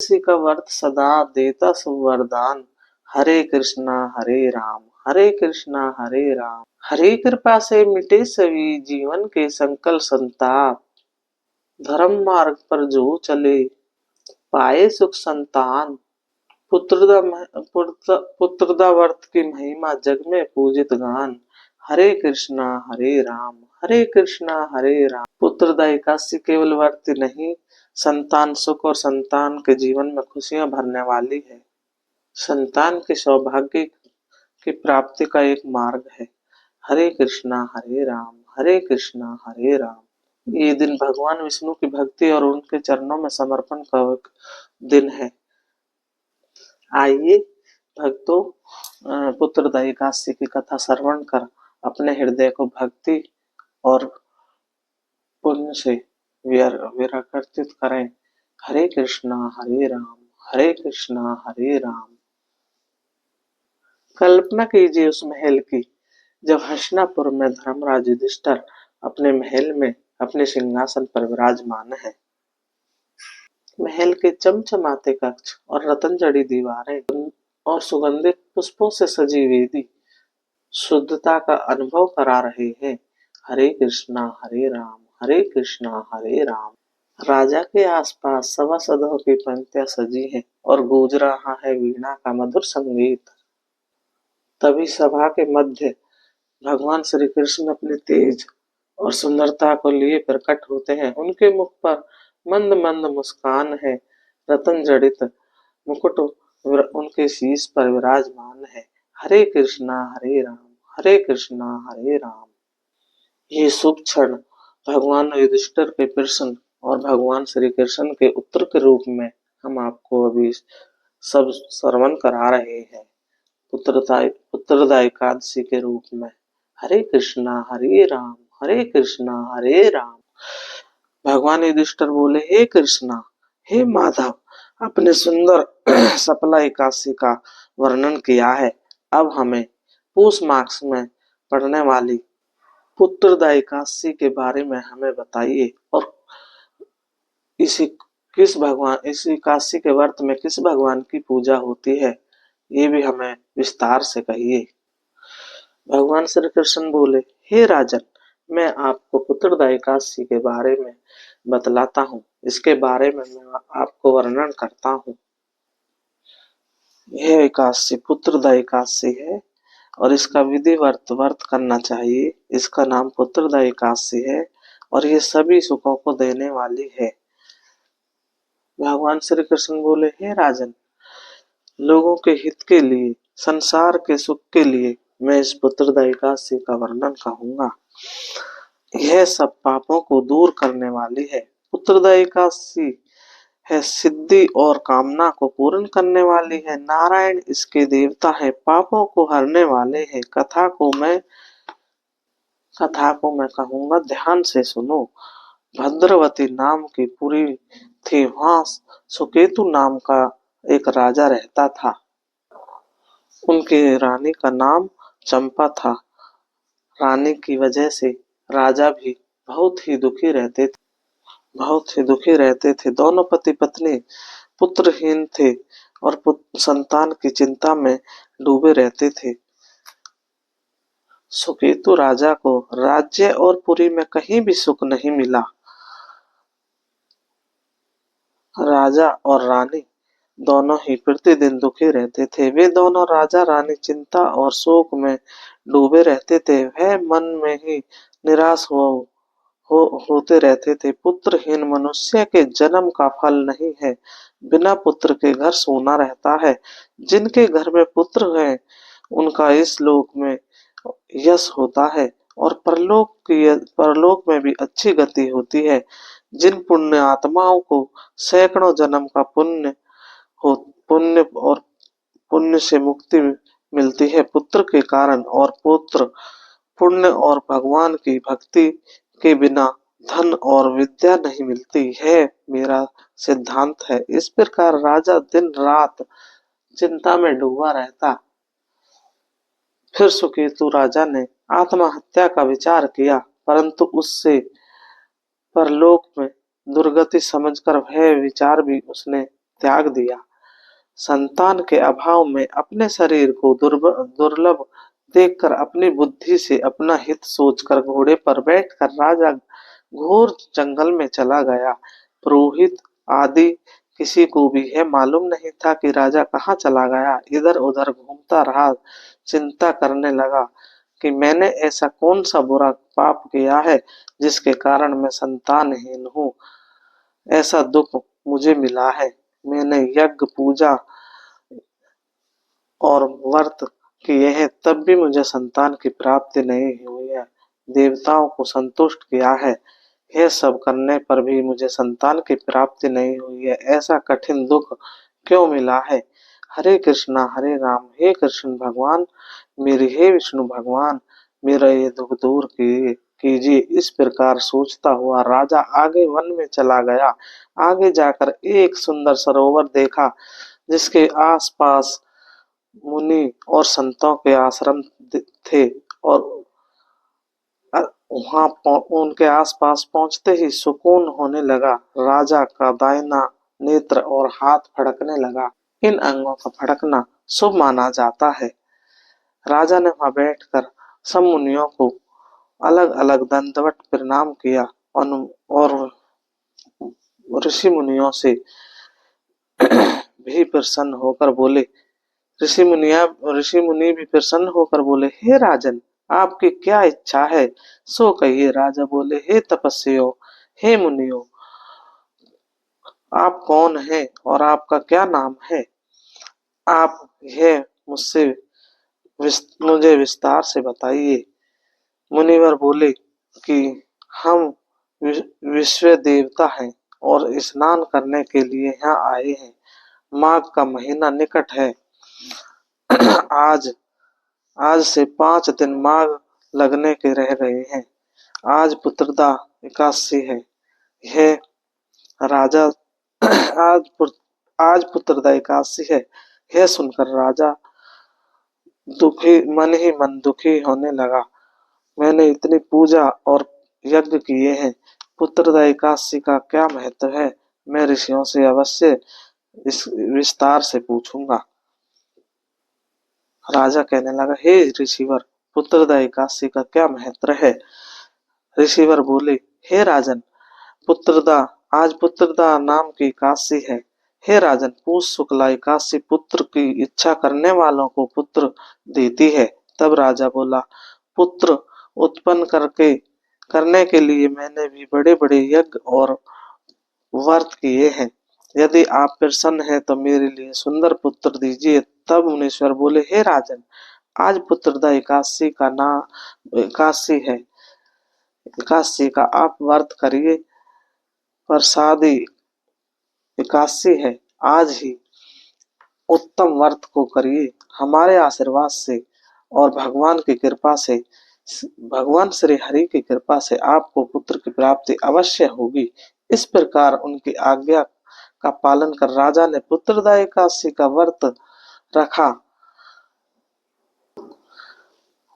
इसी का वर्त सदा देता सुवरदान। हरे कृष्णा हरे राम, हरे कृष्णा हरे राम। हरि कृपा से मिटे सभी जीवन के संकल संताप। धर्म मार्ग पर जो चले पाए सुख संतान। पुत्रदा व्रत की महिमा जग में पूजित गान। हरे कृष्णा हरे राम, हरे कृष्णा हरे राम। पुत्रदा एकादशी केवल व्रत नहीं, संतान सुख और संतान के जीवन में खुशियां भरने वाली है। संतान के सौभाग्य की प्राप्ति का एक मार्ग है। हरे कृष्णा हरे राम, हरे कृष्णा हरे राम। ये दिन भगवान विष्णु की भक्ति और उनके चरणों में समर्पण का एक दिन है। आइए भक्तों, पुत्रदा एकादशी की कथा श्रवण कर अपने हृदय को भक्ति और पुण्य से विराकृत करें। हरे कृष्णा हरे राम, हरे कृष्णा हरे राम। कल्पना कीजिए उस महल की जब हस्तिनापुर में धर्मराज युधिष्ठिर अपने महल में अपने सिंहासन पर विराजमान है। महल के चमचमाते कक्ष और रतन जड़ी दीवारें और सुगंधित पुष्पों से सजी वेदी शुद्धता का अनुभव करा रहे हैं। हरे कृष्णा हरे राम, हरे कृष्णा हरे राम। राजा के आसपास सभासदों की पंक्तियां सजी हैं और गूंज रहा है वीणा का मधुर संगीत। तभी सभा के मध्य भगवान श्री कृष्ण अपने तेज और सुंदरता को लिए प्रकट होते हैं। उनके मुख पर मंद मंद मुस्कान है। रतन जड़ित मुकुट उनके शीश पर विराजमान है। हरे कृष्णा हरे राम, हरे कृष्णा हरे राम। ये शुभ क्षण भगवान युधिष्ठिर के प्रश्न और भगवान श्री कृष्ण के उत्तर के रूप में हम आपको अभी सब श्रवण करा रहे हैं। पुत्रदा एकादशी के रूप में। हरे कृष्णा हरे राम, हरे कृष्णा हरे राम। भगवान युधिष्ठिर बोले, हे कृष्णा, हे माधव, अपने सुंदर सफला एकादशी का वर्णन किया है। अब हमें पूष मास में पड़ने वाली पुत्रदा एकादशी के बारे में हमें बताइए और इसी इस एकादशी के व्रत में किस भगवान की पूजा होती है, ये भी हमें विस्तार से कहिए। भगवान श्री कृष्ण बोले, हे राजन, मैं आपको पुत्रदा एकादशी के बारे में बतलाता हूँ। इसके बारे में मैं आपको वर्णन करता हूँ। यह एकादशी पुत्रदा एकादशी है और इसका विधि व्रत करना चाहिए। इसका नाम पुत्रदा एकादशी है और ये सभी सुखों को देने वाली है। भगवान श्री कृष्ण बोले, हे राजन, लोगों के हित के लिए, संसार के सुख के लिए मैं इस पुत्रदा एकादशी का वर्णन कहूंगा। यह सब पापों को दूर करने वाली है। पुत्रदा एकादशी है सिद्धि और कामना को पूर्ण करने वाली है। नारायण इसके देवता है, पापों को हरने वाले हैं। कथा को मैं कहूंगा, ध्यान से सुनो। भद्रवती नाम की पुरी थी। वहां सुकेतु नाम का एक राजा रहता था। उनके रानी का नाम चंपा था। रानी की वजह से राजा भी बहुत ही दुखी रहते थे। दोनों पति पत्नी पुत्रहीन थे और संतान की चिंता में डूबे रहते थे। सुकेतु राजा को राज्य और पुरी में कहीं भी सुख नहीं मिला। राजा और रानी दोनों ही प्रतिदिन दुखी रहते थे। वे दोनों राजा रानी चिंता और शोक में डूबे रहते थे। वह मन में ही निराश होते रहते थे। पुत्रहीन मनुष्य के जन्म का फल नहीं है। बिना पुत्र के घर सूना रहता है। जिनके घर में पुत्र है उनका इस लोक में यश होता है और परलोक में भी अच्छी गति होती है। जिन पुण्य आत्माओं को सैकड़ों जन्म का पुण्य से मुक्ति मिलती है पुत्र के कारण, और पुत्र पुण्य और भगवान की भक्ति के बिना धन और विद्या नहीं मिलती है, मेरा सिद्धांत है। इस प्रकार राजा दिन रात चिंता में डूबा रहता। फिर सुकेतु राजा ने आत्महत्या का विचार किया, परंतु उससे परलोक में दुर्गति समझकर वह विचार भी उसने त्याग दिया। संतान के अभाव में अपने शरीर को दुर्लभ देखकर अपनी बुद्धि से अपना हित सोचकर घोड़े पर बैठकर राजा घोर जंगल में चला गया। पुरोहित आदि किसी को भी यह मालूम नहीं था कि राजा कहाँ चला गया। इधर उधर घूमता रहा, चिंता करने लगा कि मैंने ऐसा कौन सा बुरा पाप किया है जिसके कारण मैं संतानहीन हूँ। ऐसा दुख मुझे मिला है। मैंने यज्ञ पूजा और व्रत किए हैं, तब भी मुझे संतान की प्राप्ति नहीं हुई है। देवताओं को संतुष्ट किया है, यह सब करने पर भी मुझे संतान की प्राप्ति नहीं हुई है। ऐसा कठिन दुख क्यों मिला है। हरे कृष्णा हरे राम, हे कृष्ण भगवान मेरे, हे विष्णु भगवान मेरा ये दुख दूर कीजिए। इस प्रकार सोचता हुआ राजा आगे वन में चला गया। आगे जाकर एक सुंदर सरोवर देखा जिसके आसपास मुनि और संतों के आश्रम थे और वहां उनके आसपास पहुंचते ही सुकून होने लगा। राजा का दाहिना नेत्र और हाथ फड़कने लगा। इन अंगों का फड़कना शुभ माना जाता है। राजा ने वहां बैठकर सब मुनियों को अलग अलग दंडवत प्रणाम किया और ऋषि मुनियों से भी प्रसन्न होकर बोले, ऋषि मुनि भी प्रसन्न होकर बोले, हे राजन आपकी क्या इच्छा है सो कहिए। राजा बोले, हे तपस्वियों, हे मुनियों, आप कौन हैं और आपका क्या नाम है। आप यह मुझे विस्तार से बताइए। मुनिवर बोले कि हम विश्व देवता हैं और स्नान करने के लिए यहाँ आए हैं। माघ का महीना निकट है। आज आज से 5 दिन माघ लगने के रह गए हैं। आज पुत्रदा एकादशी है। यह राजा आज पुत्रदा एकादशी है। यह सुनकर राजा मन दुखी होने लगा। मैंने इतनी पूजा और यज्ञ किए हैं, पुत्रदा एकादशी का क्या महत्व है। मैं ऋषियों से अवश्य इस विस्तार से पूछूंगा। राजा कहने लगा, हे ऋषिवर, पुत्रदा एकादशी का क्या महत्व है। ऋषिवर बोले, हे राजन, आज पुत्रदा नाम की एकादशी है। हे राजन, पूष शुक्ला एकादशी पुत्र की इच्छा करने वालों को पुत्र देती है। तब राजा बोला, पुत्र उत्पन्न करने के लिए मैंने भी बड़े बड़े यज्ञ और व्रत किए हैं। यदि आप प्रसन्न हैं तो मेरे लिए सुंदर पुत्र दीजिए। तब मुनीश्वर बोले, हे राजन, आज पुत्रदा एकादशी का नाम एकादशी है। एकादशी का आप व्रत करिए। प्रसादी एकादशी है, आज ही उत्तम व्रत को करिए। हमारे आशीर्वाद से और भगवान श्री हरि की कृपा से आपको पुत्र की प्राप्ति अवश्य होगी। इस प्रकार उनकी आज्ञा का पालन कर राजा ने पुत्रदा एकादशी का व्रत रखा।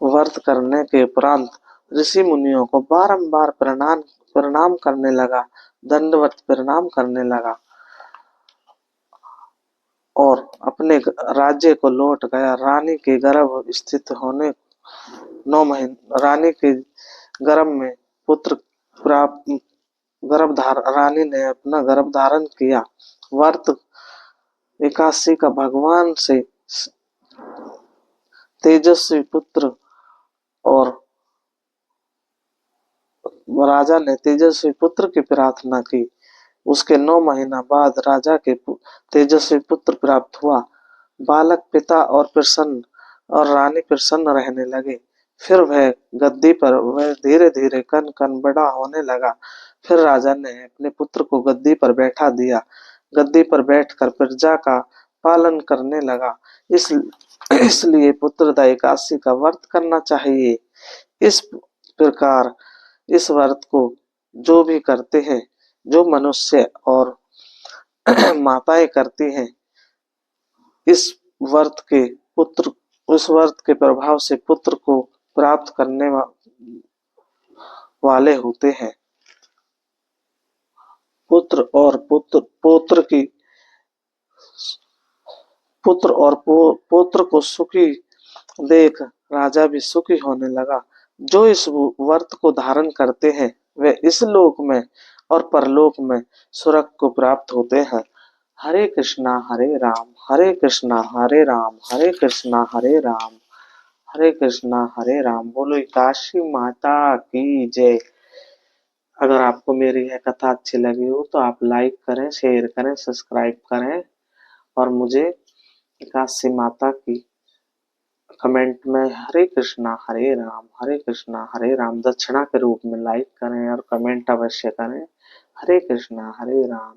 व्रत करने के उपरांत ऋषि मुनियों को बारंबार प्रणाम करने लगा, दंडवत प्रणाम करने लगा और अपने राज्य को लौट गया। रानी के गर्भ स्थित होने 9 महीने रानी के गर्भ में पुत्र प्राप्त रानी ने अपना गर्भ धारण किया। व्रत एकादशी का भगवान से तेजस्वी पुत्र और राजा ने तेजस्वी पुत्र की प्रार्थना की। उसके 9 महीना बाद राजा के तेजस्वी पुत्र प्राप्त हुआ। बालक पिता और रानी प्रसन्न रहने लगे। फिर वह गद्दी पर वह धीरे धीरे कन कन बड़ा होने लगा। फिर राजा ने अपने पुत्र को गद्दी पर बैठा दिया। गद्दी पर बैठकर प्रजा का पालन करने लगा। इसलिए पुत्रदा एकादशी का व्रत करना चाहिए। इस प्रकार इस व्रत को जो भी करते हैं, जो मनुष्य और माताएं करती हैं, इस उस व्रत के प्रभाव से पुत्र को प्राप्त करने वाले होते हैं। पुत्र और पौत्र की पुत्र और पुत्र को सुखी देख राजा भी सुखी होने लगा। जो इस व्रत को धारण करते हैं वे इस लोक में और परलोक में स्वर्ग को प्राप्त होते हैं। हरे कृष्णा हरे कृष्णा हरे राम, हरे कृष्णा हरे राम, हरे कृष्णा हरे राम। बोलो काशी माता की जय। अगर आपको मेरी यह कथा अच्छी लगी हो तो आप लाइक करें, शेयर करें, सब्सक्राइब करें और मुझे काशी माता की कमेंट में हरे कृष्णा हरे राम दक्षिणा के रूप में लाइक करें और कमेंट अवश्य करें। हरे कृष्णा हरे राम।